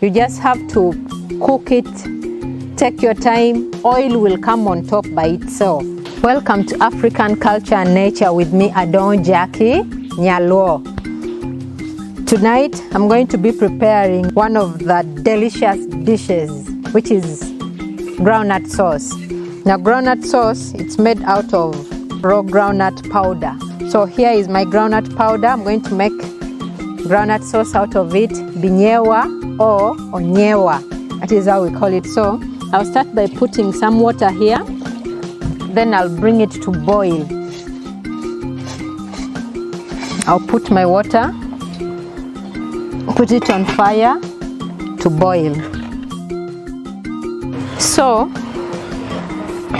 You just have to cook it, take your time. Oil will come on top by itself. Welcome to African Culture and Nature with me, Adon Jackie Nyalo. Tonight, I'm going to be preparing one of the delicious dishes, which is groundnut sauce. Now, groundnut sauce, it's made out of raw groundnut powder. So here is my groundnut powder. I'm going to make groundnut sauce out of it, binyewa or onyewa. That is how we call it. So I'll start by putting some water here. Then I'll bring it to boil. I'll put my water, put it on fire to boil. So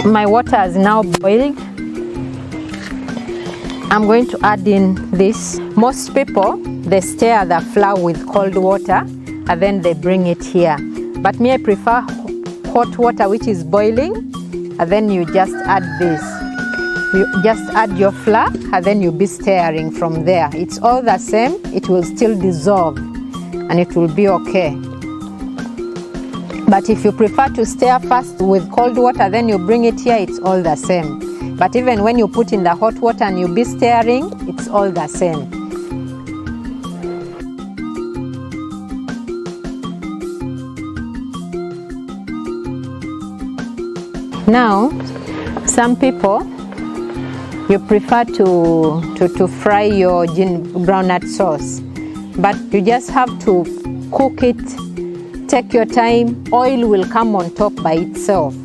my water is now boiled. I'm going to add in this. Most people, they stir the flour with cold water and then they bring it here. But me, I prefer hot water which is boiling, and then you just add this. You just add your flour and then you'll be stirring from there. It's all the same. It will still dissolve and it will be okay. But if you prefer to stir first with cold water, then you bring it here, it's all the same. But even when you put in the hot water and you'll be stirring, it's all the same. Now, some people, you prefer to fry your groundnut sauce, but you just have to cook it, take your time. Oil will come on top by itself.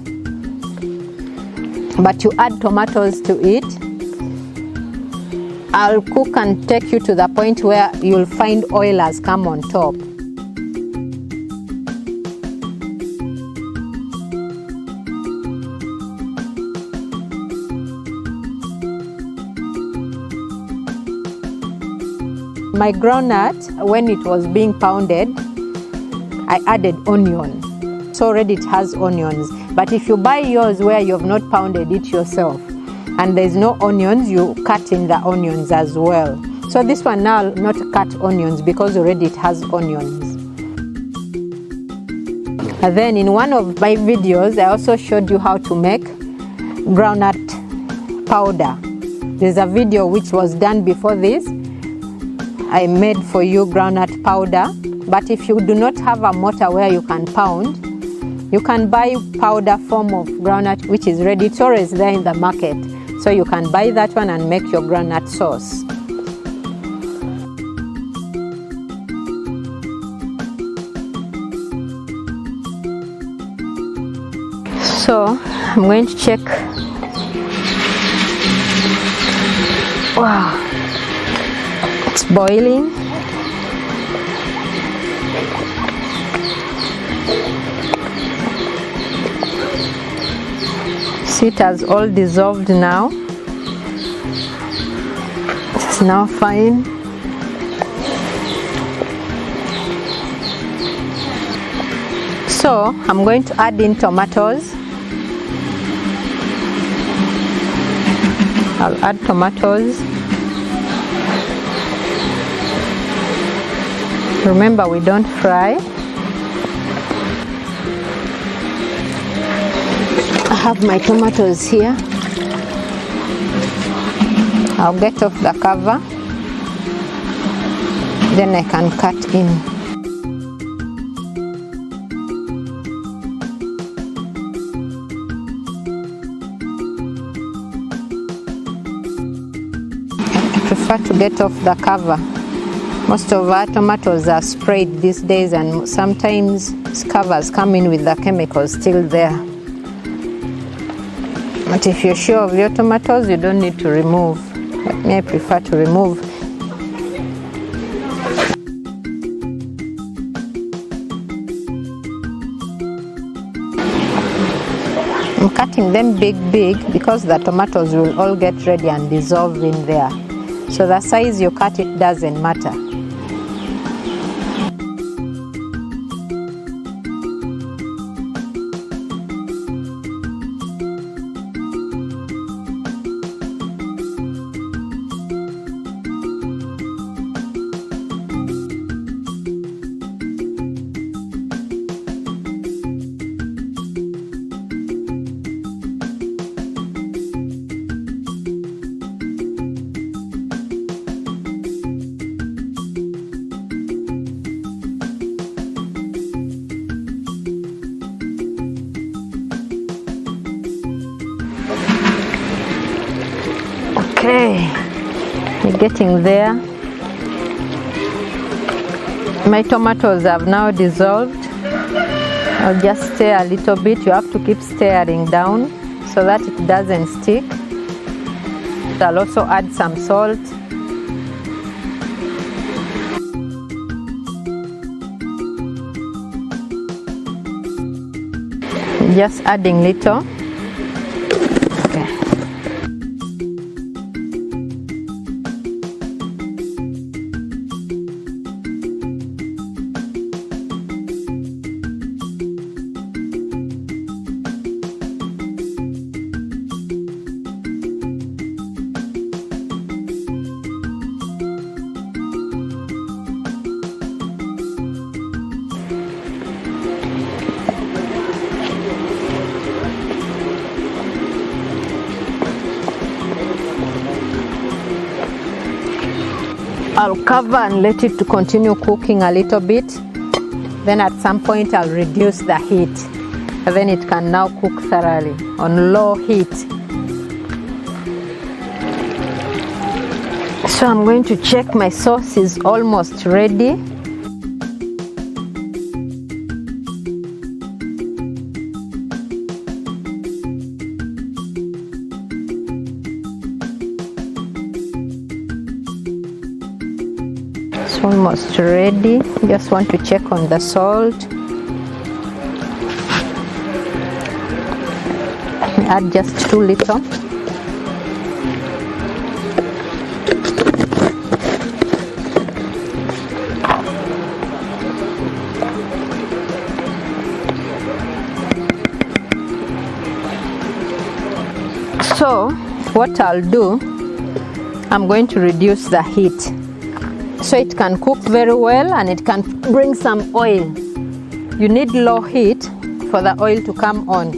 But you add tomatoes to it. I'll cook and take you to the point where you'll find oil has come on top. My groundnut, when it was being pounded, I added onion. So already it has onions. But if you buy yours where you have not pounded it yourself and there's no onions, you cut in the onions as well. So this one now I'll not cut onions because already it has onions. And then in one of my videos, I also showed you how to make groundnut powder. There's a video which was done before this. I made for you groundnut powder. But if you do not have a mortar where you can pound, you can buy powder form of groundnut which is ready. It's always there in the market. So you can buy that one and make your groundnut sauce. So I'm going to check. Wow, it's boiling. See, it has all dissolved now. It's now fine. So I'm going to add in tomatoes. I'll add tomatoes. Remember, we don't fry. I have my tomatoes here. I'll get off the cover. Then I can cut in. I prefer to get off the cover. Most of our tomatoes are sprayed these days and sometimes covers come in with the chemicals still there. But if you're sure of your tomatoes, you don't need to remove. But me, I prefer to remove. I'm cutting them big because the tomatoes will all get ready and dissolve in there. So the size you cut it doesn't matter. getting there. My tomatoes have now dissolved. I'll just stir a little bit. You have to keep stirring down so that it doesn't stick. I'll also add some salt. Just adding little. Okay. I'll cover and let it to continue cooking a little bit. Then at some point I'll reduce the heat. And then it can now cook thoroughly on low heat. So I'm going to check my sauce is almost ready. It's almost ready. Just want to check on the salt. Add just too little. So what I'll do, I'm going to reduce the heat so it can cook very well and it can bring some oil. You need low heat for the oil to come on.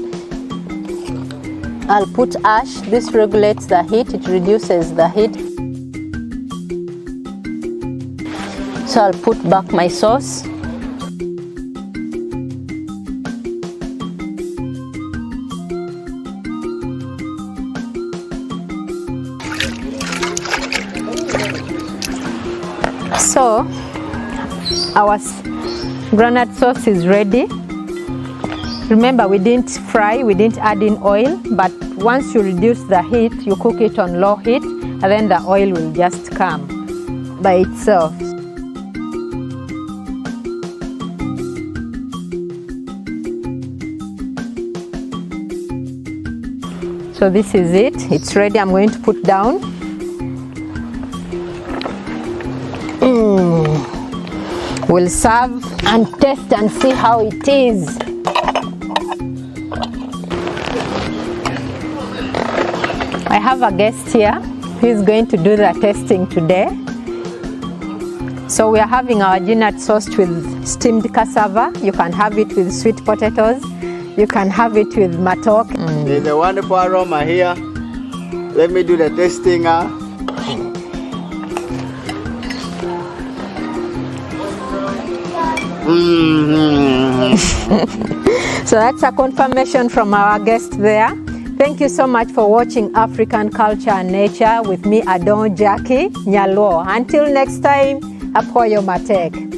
I'll put ash. This regulates the heat, it reduces the heat. So I'll put back my sauce. So our groundnut sauce is ready. Remember, we didn't fry, we didn't add in oil, but once you reduce the heat, you cook it on low heat, and then the oil will just come by itself. So this is it, it's ready. I'm going to put down. We'll serve and taste and see how it is. I have a guest here who is going to do the tasting today. So we are having our groundnut sauce with steamed cassava. You can have it with sweet potatoes. You can have it with matok. There's a wonderful aroma here. Let me do the tasting. So that's a confirmation from our guest there. Thank you so much for watching African Culture and Nature with me, Adon Jackie Nyaluo. Until next time, Apoyo Matek.